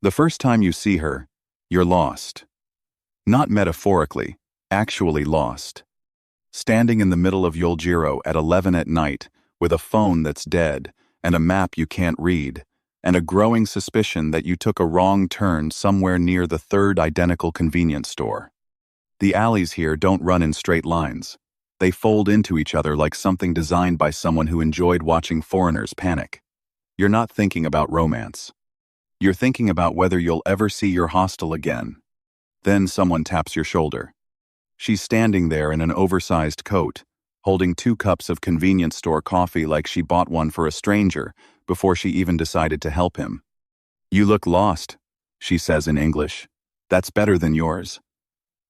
The first time you see her, you're lost. Not metaphorically, actually lost. Standing in the middle of Yoljiro at 11 at night, with a phone that's dead, and a map you can't read, and a growing suspicion that you took a wrong turn somewhere near the third identical convenience store. The alleys here don't run in straight lines. They fold into each other like something designed by someone who enjoyed watching foreigners panic. You're not thinking about romance. You're thinking about whether you'll ever see your hostel again. Then someone taps your shoulder. She's standing there in an oversized coat, holding 2 cups of convenience store coffee like she bought one for a stranger before she even decided to help him. "You look lost," she says in English. "That's better than yours.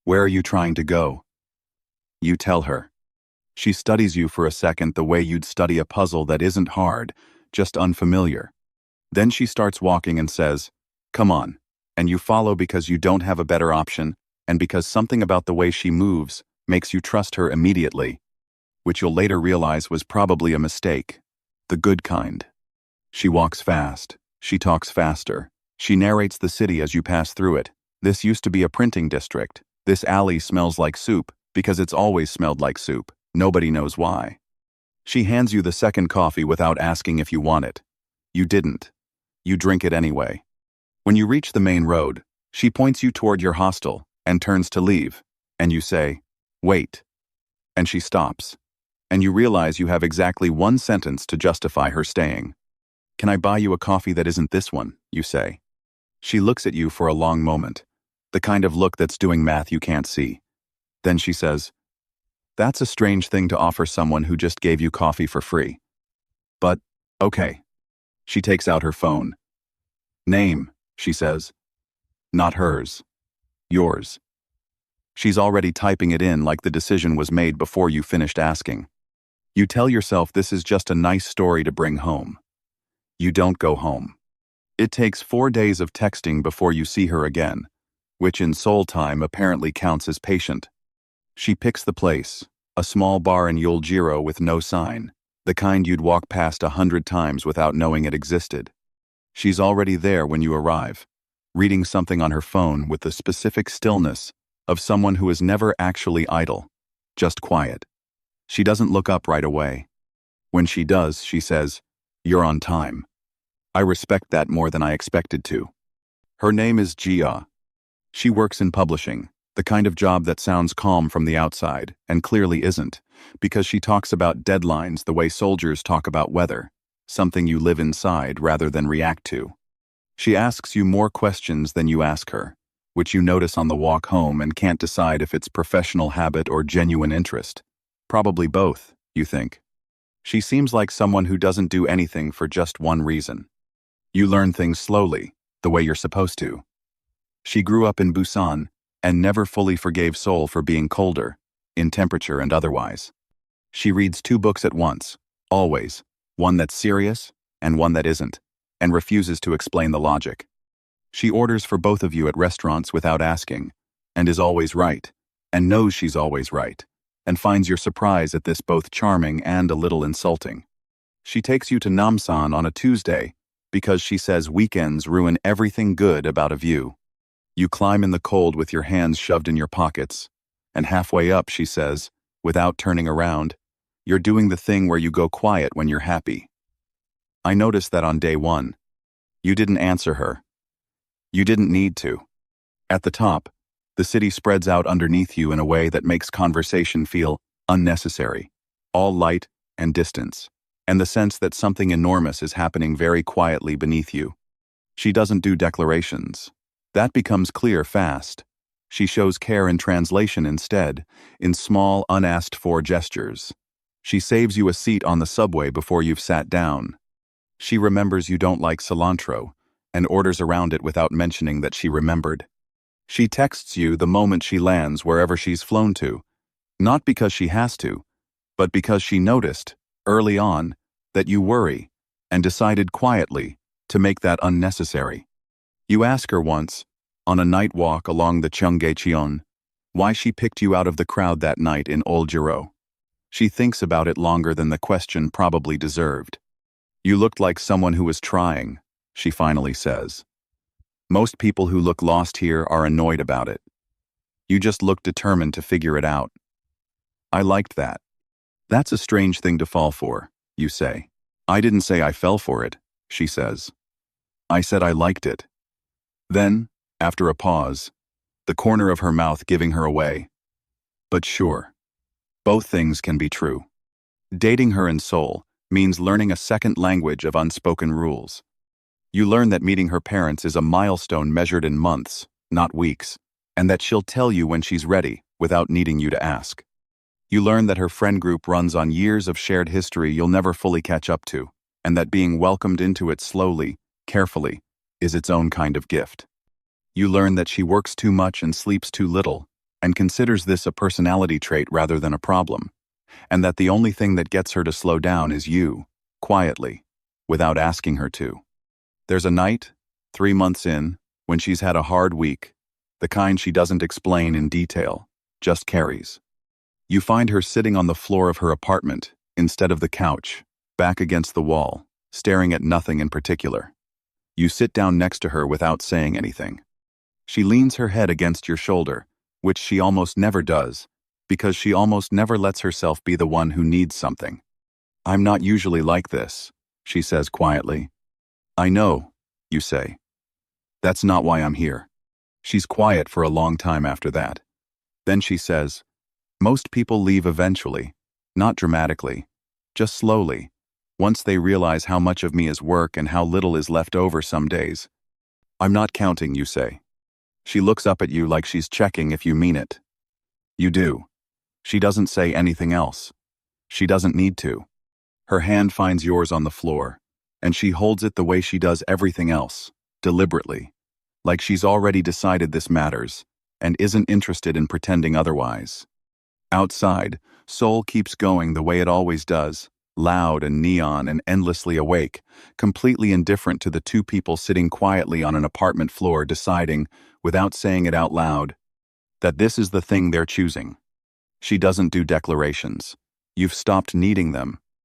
Where are you trying to go?" You tell her. She studies you for a second the way you'd study a puzzle that isn't hard, just unfamiliar. Then she starts walking and says, "Come on," and you follow because you don't have a better option, and because something about the way she moves makes you trust her immediately, which you'll later realize was probably a mistake. The good kind. She walks fast. She talks faster. She narrates the city as you pass through it. This used to be a printing district. This alley smells like soup because it's always smelled like soup. Nobody knows why. She hands you the second coffee without asking if you want it. You didn't. You drink it anyway. When you reach the main road, she points you toward your hostel and turns to leave, and you say, "Wait." And she stops. And you realize you have exactly 1 sentence to justify her staying. "Can I buy you a coffee that isn't this one?" you say. She looks at you for a long moment, the kind of look that's doing math you can't see. Then she says, "That's a strange thing to offer someone who just gave you coffee for free. But, okay." She takes out her phone. "Name," she says. Not hers. Yours. She's already typing it in like the decision was made before you finished asking. You tell yourself this is just a nice story to bring home. You don't go home. It takes 4 days of texting before you see her again, which in Seoul time apparently counts as patient. She picks the place, a small bar in Yoljiro with no sign, the kind you'd walk past 100 times without knowing it existed. She's already there when you arrive, reading something on her phone with the specific stillness of someone who is never actually idle, just quiet. She doesn't look up right away. When she does, she says, "You're on time." I respect that more than I expected to. Her name is Jia. She works in publishing, the kind of job that sounds calm from the outside, and clearly isn't, because she talks about deadlines the way soldiers talk about weather, something you live inside rather than react to. She asks you more questions than you ask her, which you notice on the walk home and can't decide if it's professional habit or genuine interest. Probably both, you think. She seems like someone who doesn't do anything for just one reason. You learn things slowly, the way you're supposed to. She grew up in Busan and never fully forgave Seoul for being colder, in temperature and otherwise. She reads 2 books at once, always, one that's serious and one that isn't, and refuses to explain the logic. She orders for both of you at restaurants without asking, and is always right, and knows she's always right, and finds your surprise at this both charming and a little insulting. She takes you to Namsan on a Tuesday because she says weekends ruin everything good about a view. You climb in the cold with your hands shoved in your pockets, and halfway up she says, without turning around, "You're doing the thing where you go quiet when you're happy." I noticed that on day 1. You didn't answer her. You didn't need to. At the top, the city spreads out underneath you in a way that makes conversation feel unnecessary, all light and distance, and the sense that something enormous is happening very quietly beneath you. She doesn't do declarations. That becomes clear fast. She shows care in translation instead, in small, unasked-for gestures. She saves you a seat on the subway before you've sat down. She remembers you don't like cilantro, and orders around it without mentioning that she remembered. She texts you the moment she lands wherever she's flown to, not because she has to, but because she noticed, early on, that you worry, and decided quietly to make that unnecessary. You ask her once, on a night walk along the Cheonggyecheon, why she picked you out of the crowd that night in Oljiro. She thinks about it longer than the question probably deserved. "You looked like someone who was trying," she finally says. Most people who look lost here are annoyed about it. You just look determined to figure it out. I liked that. That's a strange thing to fall for, you say. I didn't say I fell for it, she says. I said I liked it. Then, after a pause, the corner of her mouth giving her away. But sure, both things can be true. Dating her in Seoul means learning a second language of unspoken rules. You learn that meeting her parents is a milestone measured in months, not weeks, and that she'll tell you when she's ready without needing you to ask. You learn that her friend group runs on years of shared history you'll never fully catch up to, and that being welcomed into it slowly, carefully, is its own kind of gift. You learn that she works too much and sleeps too little, and considers this a personality trait rather than a problem, and that the only thing that gets her to slow down is you, quietly, without asking her to. There's a night, 3 months in, when she's had a hard week, the kind she doesn't explain in detail, just carries. You find her sitting on the floor of her apartment, instead of the couch, back against the wall, staring at nothing in particular. You sit down next to her without saying anything. She leans her head against your shoulder, which she almost never does, because she almost never lets herself be the one who needs something. I'm not usually like this, she says quietly. I know, you say. That's not why I'm here. She's quiet for a long time after that. Then she says, most people leave eventually, not dramatically, just slowly, once they realize how much of me is work and how little is left over some days. I'm not counting, you say. She looks up at you like she's checking if you mean it. You do. She doesn't say anything else. She doesn't need to. Her hand finds yours on the floor, and she holds it the way she does everything else, deliberately, like she's already decided this matters, and isn't interested in pretending otherwise. Outside, Seoul keeps going the way it always does, loud and neon and endlessly awake, completely indifferent to the two people sitting quietly on an apartment floor deciding, without saying it out loud, that this is the thing they're choosing. She doesn't do declarations. You've stopped needing them,